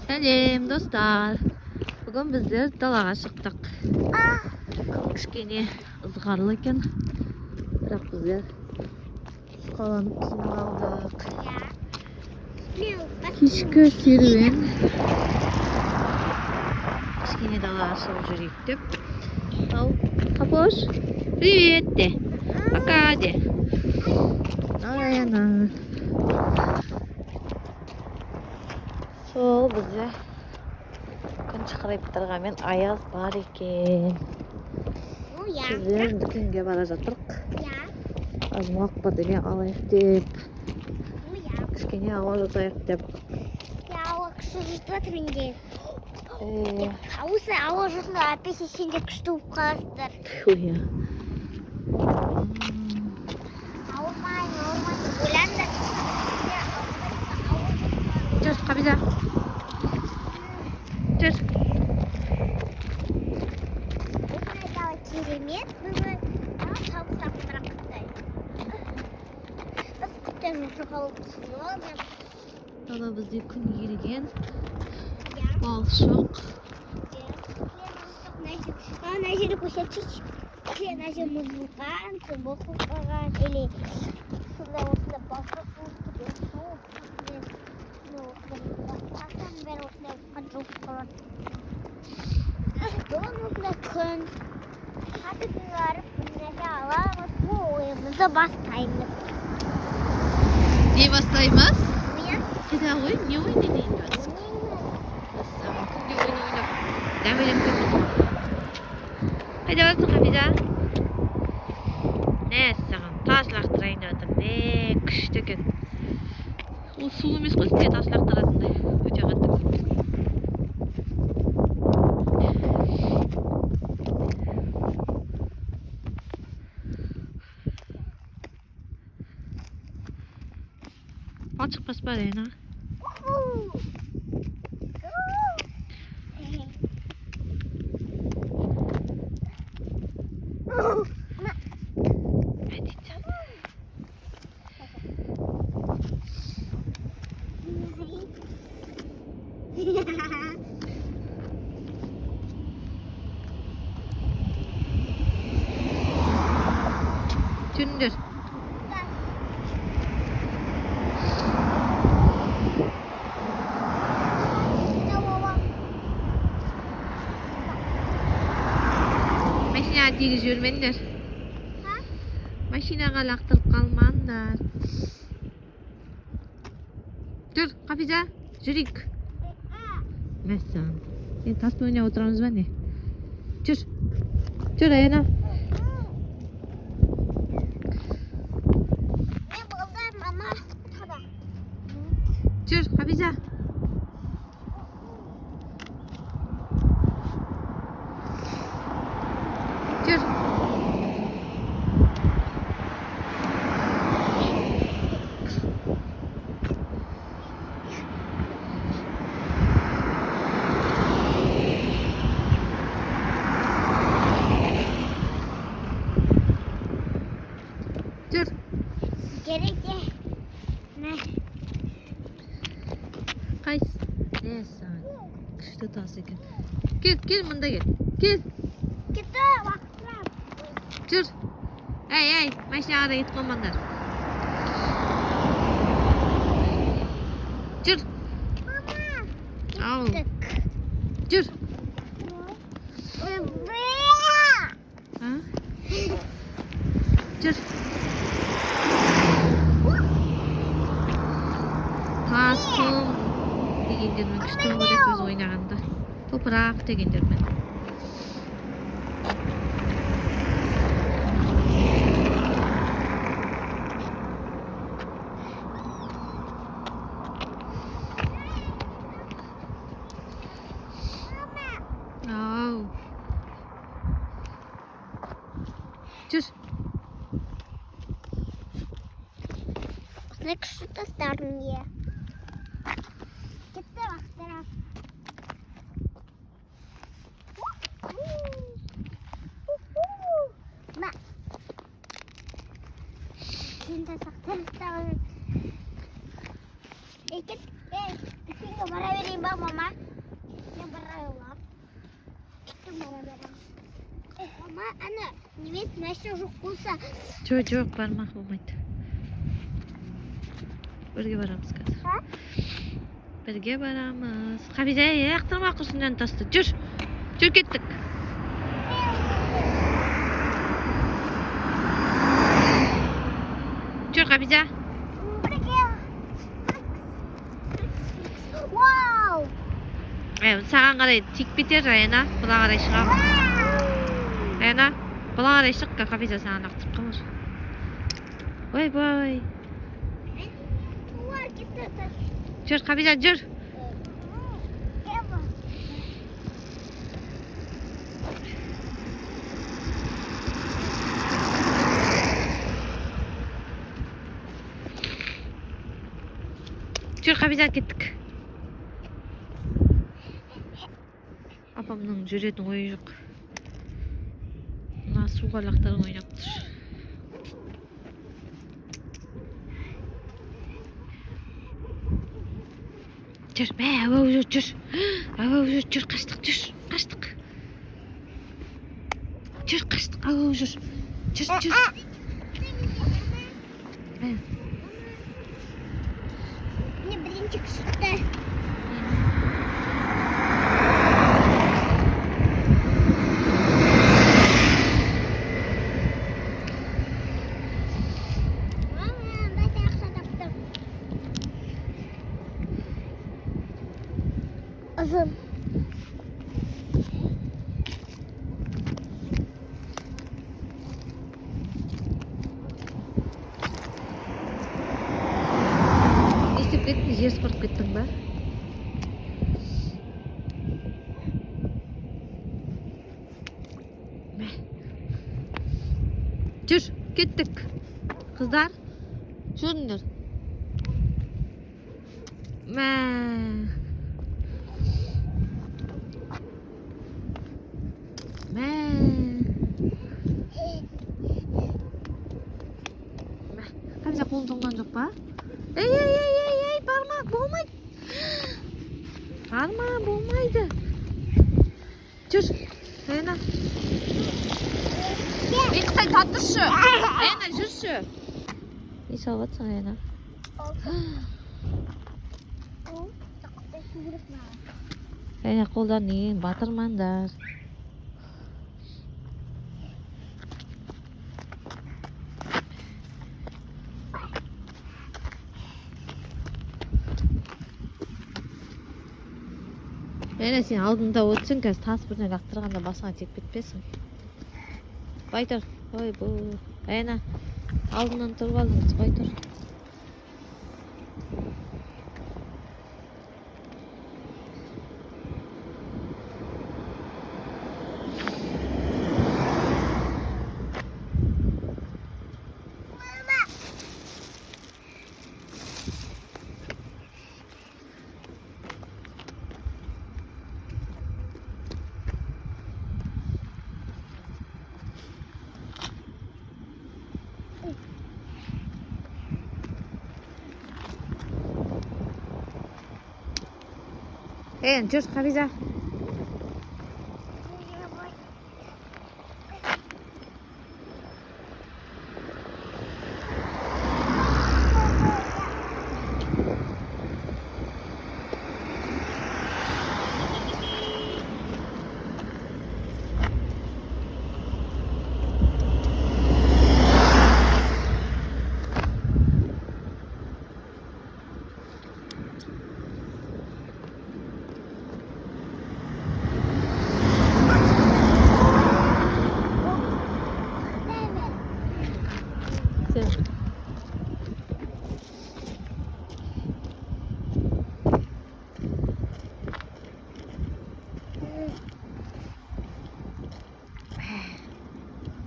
Сәлем, достар. Бүгін біздер далаға шықтық. Кішкене ызғарлы екен. Бірақ біздер қаланып киініп алдық. Кешкі серуен. Кішкене далаға шығып жүрейік деп. Ал, Қапош, привет де. Пока де. Аяна. Сол бізде күн шығарып тұрғанмен аяз бар екен. Біздер дүкенге бара жатырық. Азмақ бірдеңе алайық деп. Кішкене ауа жатайық деп. Ауа күшті жұтып жатыр менде. Осы ауа жұтында әпесе сен де күшті болып қаласыздар. Иә. Ауырмайын, ойланды. Жүр, Қабида. Жүр. Керемет, бүгін табысақ бірақ қытай. Біз күттен жұтып қалып түсініп. Дала бізде күн еріген. Балшық. Ана жерді көрсетші. Ана жер мұз болған, боқ болған, или сонда осында балшық болып күн қатып барып күнәге аламыз, бұл ойымызды бастаймыз. Не бастаймыз? Мен? Қайда ғой? Не ойнайын жатсың? Күнде ойнап. Дәмелем көрмейді. Қайда барсың, Қабида? Не саған тас лақтырайын жатыр. Не күшті екен. Ол су емес қой, сізге тас лақтыратындай. Өте қатты. Бал шықпас па Аяна? Түндір. Машина тегіз жүрмендер. Машинаға лақтырып қалмаңдар. Жүр, Қапида, жүрейік. Мәссаған. Таспен ойнап отырамыз ба не? Жүр. Жүр, Аяна. Жүр, Қабида. Жүр. Жүр. Керек де. Қайсы? Не саған? Күшті тас екен. Кел, мұнда кел. Кел. Кетті, уақыттырам. Жүр. Әй, машинаға да кетіп қалмаңдар. Жүр. Ау. Жүр. Жүр. Тас, құм дегендермен күшті көреді өз ойнағанда. Топырақ дегендермен. Ау. Жүр. Осындай күшті тастардың е. Кетті уақыттырам. Сен тасақтан ұстағын. Eket, сенге бара берейін Coba mama yang berlap itu mama bilang mama ана немен нәрсе жоқ болса жоқ бармақ болмайды. Бірге барамыз қазір. Бірге барамыз. Хабиза, яқтырма құрсыннан тасты. Жүр кеттік. Жүр Хабиза. Вау! Саған қарай тик бітер, Аяна. Бұна қарай шығам. Аяна, бұна қарай шыққа, Хабиза саған лақтырып қалыр. Ой. Жүр, Хабиза, жүр. Жүр, Хабиза, кеттік. Апамның жүретін ойы жоқ. Мына суға лақтарын ойнап тұр. Жүр, әуау жүр. Жүр, қаштық. Жүр, қаштық, әуау жүр. Жүр. Мне блинчик шықты. Uzun. Не істеп кеттің? Жер сыпырып кеттің ба? Жүр, кеттік. Қыздар, жүріңдер. Хабиза қолын тоңған жоқ па? Ей, барма, болмайды. Барма, болмайды. Жүр, Аяна. Қытай татыршы. Аяна, жүрші. Не салып жатсың, Аяна? Аяна, қолдан ең батырмаңдар. Аяна, сен алдында өтсің, қазір тас бірден лақтырғанда басыңа тек кетпесін. Бай тұр. Ой, бұл. Аяна, алдынан тұрып алдыңыз, бай тұр. Жүр, Хабиза.